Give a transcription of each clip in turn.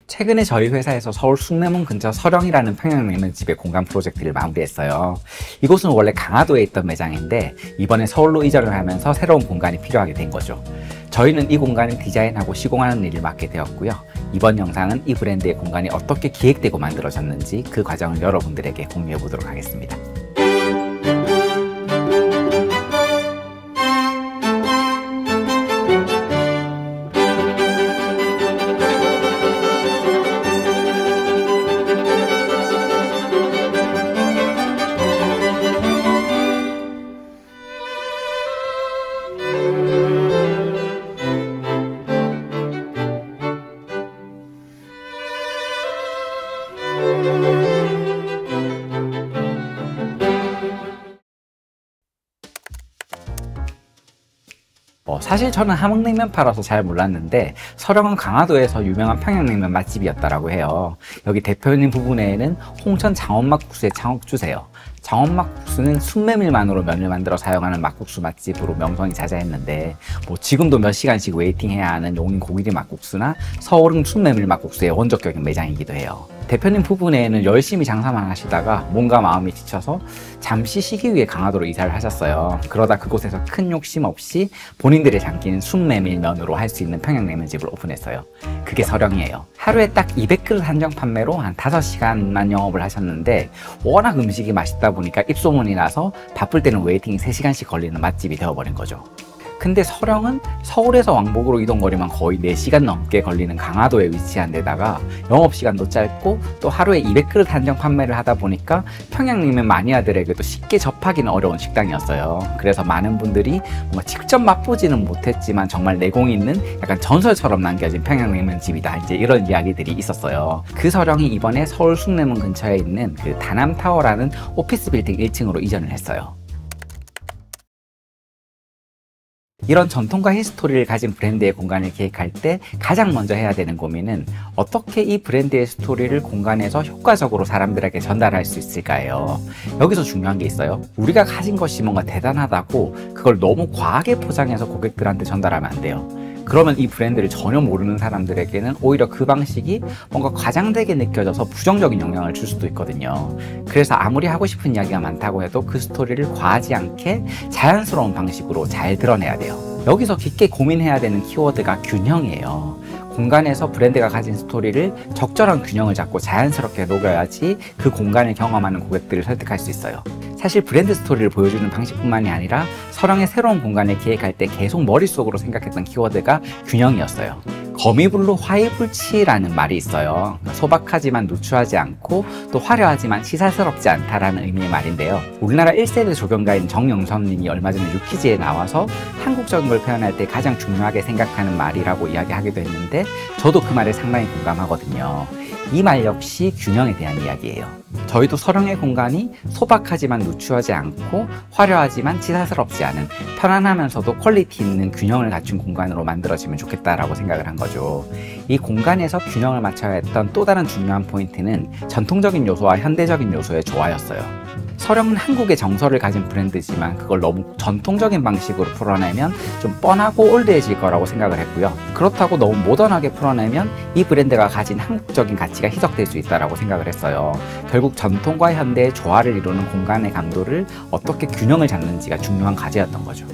최근에 저희 회사에서 서울 숭례문 근처 서령이라는 평양냉면집의 공간 프로젝트를 마무리했어요. 이곳은 원래 강화도에 있던 매장인데 이번에 서울로 이전을 하면서 새로운 공간이 필요하게 된 거죠. 저희는 이 공간을 디자인하고 시공하는 일을 맡게 되었고요. 이번 영상은 이 브랜드의 공간이 어떻게 기획되고 만들어졌는지 그 과정을 여러분들에게 공유해 보도록 하겠습니다. 사실 저는 함흥냉면 팔아서 잘 몰랐는데 서령은 강화도에서 유명한 평양냉면 맛집이었다고 해요. 여기 대표님 부분에는 홍천 장원막국수의 창업주세요. 장원막국수는 순메밀만으로 면을 만들어 사용하는 막국수 맛집으로 명성이 자자했는데 지금도 몇 시간씩 웨이팅해야 하는 용인 고기리 막국수나 서울은 순메밀 막국수의 원조격인 매장이기도 해요. 대표님 부부네는 열심히 장사만 하시다가 몸과 마음이 지쳐서 잠시 쉬기 위해 강화도로 이사를 하셨어요. 그러다 그곳에서 큰 욕심 없이 본인들의 장기는 순메밀면으로 할 수 있는 평양냉면집을 오픈했어요. 그게 서령이에요. 하루에 딱 200그릇 한정 판매로 한 5시간만 영업을 하셨는데 워낙 음식이 맛있다 보니까 입소문이 나서 바쁠 때는 웨이팅이 3시간씩 걸리는 맛집이 되어버린 거죠. 근데 서령은 서울에서 왕복으로 이동거리만 거의 4시간 넘게 걸리는 강화도에 위치한 데다가 영업시간도 짧고 또 하루에 200그릇 한정 판매를 하다 보니까 평양냉면 마니아들에게도 쉽게 접하기는 어려운 식당이었어요. 그래서 많은 분들이 뭔가 직접 맛보지는 못했지만 정말 내공이 있는 약간 전설처럼 남겨진 평양냉면 집이다, 이제 이런 이야기들이 있었어요. 그 서령이 이번에 서울 숭례문 근처에 있는 그 다남타워라는 오피스 빌딩 1층으로 이전을 했어요. 이런 전통과 히스토리를 가진 브랜드의 공간을 기획할 때 가장 먼저 해야 되는 고민은 어떻게 이 브랜드의 스토리를 공간에서 효과적으로 사람들에게 전달할 수 있을까요? 여기서 중요한 게 있어요. 우리가 가진 것이 뭔가 대단하다고 그걸 너무 과하게 포장해서 고객들한테 전달하면 안 돼요. 그러면 이 브랜드를 전혀 모르는 사람들에게는 오히려 그 방식이 뭔가 과장되게 느껴져서 부정적인 영향을 줄 수도 있거든요. 그래서 아무리 하고 싶은 이야기가 많다고 해도 그 스토리를 과하지 않게 자연스러운 방식으로 잘 드러내야 돼요. 여기서 깊게 고민해야 되는 키워드가 균형이에요. 공간에서 브랜드가 가진 스토리를 적절한 균형을 잡고 자연스럽게 녹여야지 그 공간을 경험하는 고객들을 설득할 수 있어요. 사실 브랜드 스토리를 보여주는 방식뿐만이 아니라 서령의 새로운 공간을 기획할 때 계속 머릿속으로 생각했던 키워드가 균형이었어요. 거미불로 화이불치라는 말이 있어요. 소박하지만 누추하지 않고 또 화려하지만 시사스럽지 않다라는 의미의 말인데요. 우리나라 1세대 조경가인 정영선님이 얼마 전에 유퀴즈에 나와서 한국적인 걸 표현할 때 가장 중요하게 생각하는 말이라고 이야기하기도 했는데 저도 그 말에 상당히 공감하거든요. 이 말 역시 균형에 대한 이야기예요. 저희도 서령의 공간이 소박하지만 누추하지 않고 화려하지만 치사스럽지 않은 편안하면서도 퀄리티 있는 균형을 갖춘 공간으로 만들어지면 좋겠다라고 생각을 한 거죠. 이 공간에서 균형을 맞춰야 했던 또 다른 중요한 포인트는 전통적인 요소와 현대적인 요소의 조화였어요. 서령은 한국의 정서를 가진 브랜드지만 그걸 너무 전통적인 방식으로 풀어내면 좀 뻔하고 올드해질 거라고 생각을 했고요. 그렇다고 너무 모던하게 풀어내면 이 브랜드가 가진 한국적인 가치가 희석될 수 있다고 생각을 했어요. 결국 전통과 현대의 조화를 이루는 공간의 강도를 어떻게 균형을 잡는지가 중요한 과제였던 거죠.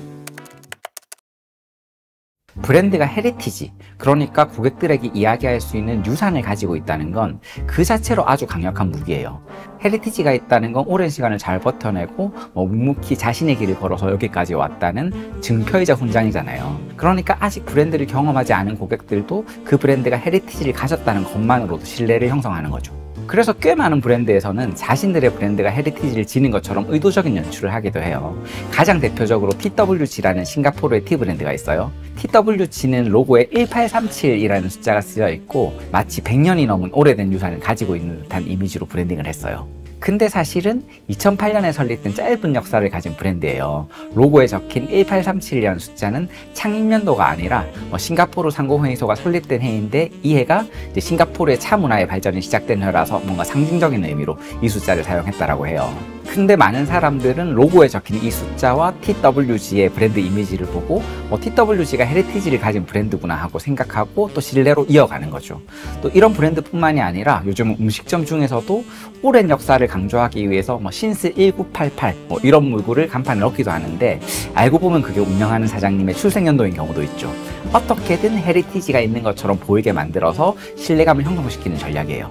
브랜드가 헤리티지, 그러니까 고객들에게 이야기할 수 있는 유산을 가지고 있다는 건 그 자체로 아주 강력한 무기예요. 헤리티지가 있다는 건 오랜 시간을 잘 버텨내고 묵묵히 자신의 길을 걸어서 여기까지 왔다는 증표이자 훈장이잖아요. 그러니까 아직 브랜드를 경험하지 않은 고객들도 그 브랜드가 헤리티지를 가졌다는 것만으로도 신뢰를 형성하는 거죠. 그래서 꽤 많은 브랜드에서는 자신들의 브랜드가 헤리티지를 지닌 것처럼 의도적인 연출을 하기도 해요. 가장 대표적으로 TWG라는 싱가포르의 티 브랜드가 있어요. TWG는 로고에 1837이라는 숫자가 쓰여 있고 마치 100년이 넘은 오래된 유산을 가지고 있는 듯한 이미지로 브랜딩을 했어요. 근데 사실은 2008년에 설립된 짧은 역사를 가진 브랜드예요. 로고에 적힌 1837이라는 숫자는 창립연도가 아니라 싱가포르 상공회의소가 설립된 해인데 이 해가 이제 싱가포르의 차 문화의 발전이 시작된 해라서 뭔가 상징적인 의미로 이 숫자를 사용했다라고 해요. 근데 많은 사람들은 로고에 적힌 이 숫자와 TWG의 브랜드 이미지를 보고 TWG가 헤리티지를 가진 브랜드구나 하고 생각하고 또 신뢰로 이어가는 거죠. 또 이런 브랜드뿐만이 아니라 요즘 음식점 중에서도 오랜 역사를 강조하기 위해서 신스 1988 이런 문구를 간판에 넣기도 하는데, 알고 보면 그게 운영하는 사장님의 출생연도인 경우도 있죠. 어떻게든 헤리티지가 있는 것처럼 보이게 만들어서 신뢰감을 형성시키는 전략이에요.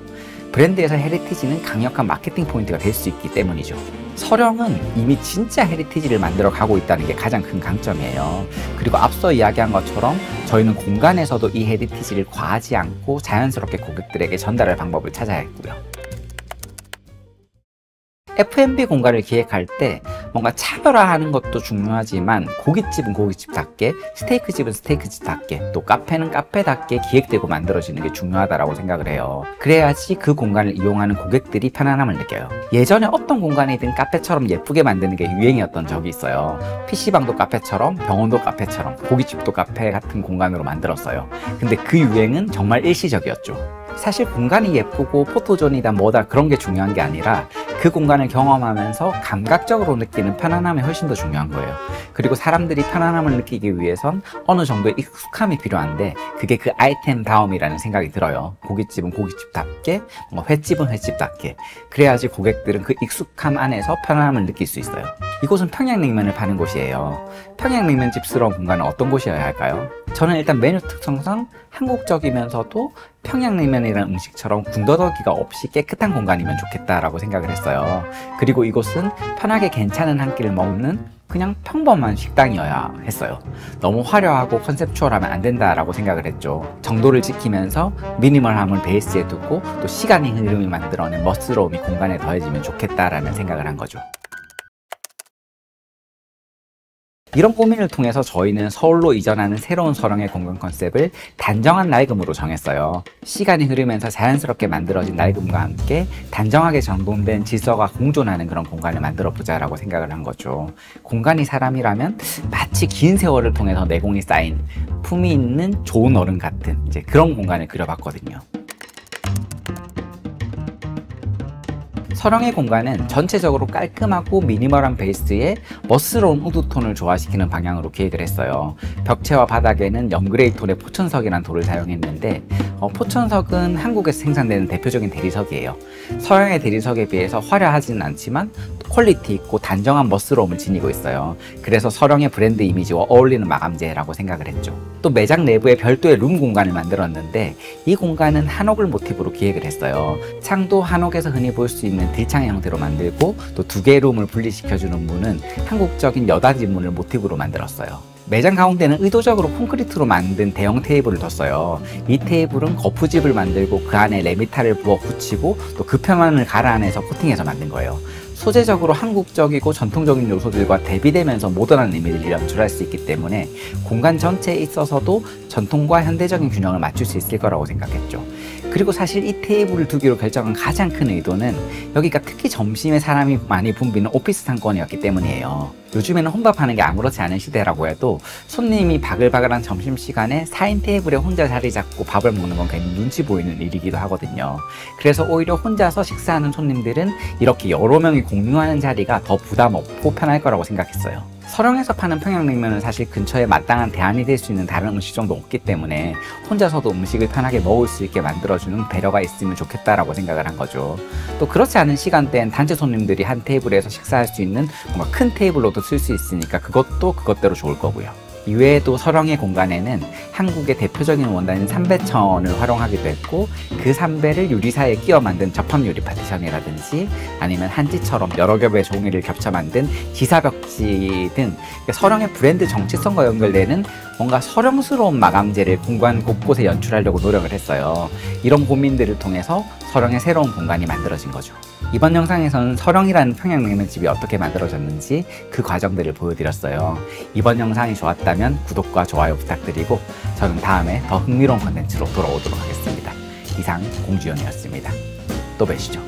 브랜드에서 헤리티지는 강력한 마케팅 포인트가 될 수 있기 때문이죠. 서령은 이미 진짜 헤리티지를 만들어 가고 있다는 게 가장 큰 강점이에요. 그리고 앞서 이야기한 것처럼 저희는 공간에서도 이 헤리티지를 과하지 않고 자연스럽게 고객들에게 전달할 방법을 찾아야 했고요. F&B 공간을 기획할 때 뭔가 차별화하는 것도 중요하지만 고깃집은 고깃집답게, 스테이크집은 스테이크집답게, 또 카페는 카페답게 기획되고 만들어지는 게 중요하다고 생각을 해요. 그래야지 그 공간을 이용하는 고객들이 편안함을 느껴요. 예전에 어떤 공간이든 카페처럼 예쁘게 만드는 게 유행이었던 적이 있어요. PC방도 카페처럼, 병원도 카페처럼, 고깃집도 카페 같은 공간으로 만들었어요. 근데 그 유행은 정말 일시적이었죠. 사실 공간이 예쁘고 포토존이다 뭐다 그런 게 중요한 게 아니라 그 공간을 경험하면서 감각적으로 느끼는 편안함이 훨씬 더 중요한 거예요. 그리고 사람들이 편안함을 느끼기 위해선 어느 정도의 익숙함이 필요한데, 그게 그 아이템 다움이라는 생각이 들어요. 고깃집은 고깃집답게, 횟집은 횟집답게. 그래야지 고객들은 그 익숙함 안에서 편안함을 느낄 수 있어요. 이곳은 평양냉면을 파는 곳이에요. 평양냉면집스러운 공간은 어떤 곳이어야 할까요? 저는 일단 메뉴 특성상 한국적이면서도 평양냉면이라는 음식처럼 군더더기가 없이 깨끗한 공간이면 좋겠다라고 생각을 했어요. 그리고 이곳은 편하게 괜찮은 한 끼를 먹는 그냥 평범한 식당이어야 했어요. 너무 화려하고 컨셉추얼하면 안 된다라고 생각을 했죠. 정도를 지키면서 미니멀함을 베이스에 두고 또 시간의 흐름이 만들어낸 멋스러움이 공간에 더해지면 좋겠다라는 생각을 한 거죠. 이런 고민을 통해서 저희는 서울로 이전하는 새로운 서령의 공간 컨셉을 단정한 낡음으로 정했어요. 시간이 흐르면서 자연스럽게 만들어진 낡음과 함께 단정하게 정돈된 질서가 공존하는 그런 공간을 만들어 보자라고 생각을 한 거죠. 공간이 사람이라면 마치 긴 세월을 통해서 내공이 쌓인 품이 있는 좋은 어른 같은 그런 공간을 그려봤거든요. 서령의 공간은 전체적으로 깔끔하고 미니멀한 베이스에 멋스러운 우드톤을 조화시키는 방향으로 기획을 했어요. 벽체와 바닥에는 연그레이 톤의 포천석이라는 돌을 사용했는데, 포천석은 한국에서 생산되는 대표적인 대리석이에요. 서령의 대리석에 비해서 화려하지는 않지만 퀄리티 있고 단정한 멋스러움을 지니고 있어요. 그래서 서령의 브랜드 이미지와 어울리는 마감재라고 생각을 했죠. 또 매장 내부에 별도의 룸 공간을 만들었는데, 이 공간은 한옥을 모티브로 기획을 했어요. 창도 한옥에서 흔히 볼 수 있는 들창의 형태로 만들고, 또 두 개의 룸을 분리시켜주는 문은 한국적인 여닫이 문을 모티브로 만들었어요. 매장 가운데는 의도적으로 콘크리트로 만든 대형 테이블을 뒀어요. 이 테이블은 거푸집을 만들고 그 안에 레미타를 부어 붙이고 또 그 표면을 가라앉아서 코팅해서 만든 거예요. 소재적으로 한국적이고 전통적인 요소들과 대비되면서 모던한 이미지를 연출할 수 있기 때문에 공간 전체에 있어서도 전통과 현대적인 균형을 맞출 수 있을 거라고 생각했죠. 그리고 사실 이 테이블을 두기로 결정한 가장 큰 의도는 여기가 특히 점심에 사람이 많이 붐비는 오피스 상권이었기 때문이에요. 요즘에는 혼밥하는 게 아무렇지 않은 시대라고 해도 손님이 바글바글한 점심시간에 4인 테이블에 혼자 자리 잡고 밥을 먹는 건 괜히 눈치 보이는 일이기도 하거든요. 그래서 오히려 혼자서 식사하는 손님들은 이렇게 여러 명이 공유하는 자리가 더 부담 없고 편할 거라고 생각했어요. 서령에서 파는 평양냉면은 사실 근처에 마땅한 대안이 될 수 있는 다른 음식점도 없기 때문에 혼자서도 음식을 편하게 먹을 수 있게 만들어주는 배려가 있으면 좋겠다라고 생각을 한 거죠. 또 그렇지 않은 시간대엔 단체 손님들이 한 테이블에서 식사할 수 있는 뭔가 큰 테이블로도 쓸 수 있으니까 그것도 그것대로 좋을 거고요. 이외에도 서령의 공간에는 한국의 대표적인 원단인 삼배천을 활용하기도 했고, 그 삼배를 유리사에 끼워 만든 접합 유리 파티션이라든지 아니면 한지처럼 여러 겹의 종이를 겹쳐 만든 기사벽지 등 서령의 브랜드 정체성과 연결되는 뭔가 서령스러운 마감재를 공간 곳곳에 연출하려고 노력을 했어요. 이런 고민들을 통해서 서령의 새로운 공간이 만들어진 거죠. 이번 영상에서는 서령이라는 평양냉면집이 어떻게 만들어졌는지 그 과정들을 보여드렸어요. 이번 영상이 좋았다면 구독과 좋아요 부탁드리고 저는 다음에 더 흥미로운 컨텐츠로 돌아오도록 하겠습니다. 이상 공주연이었습니다. 또 뵈시죠.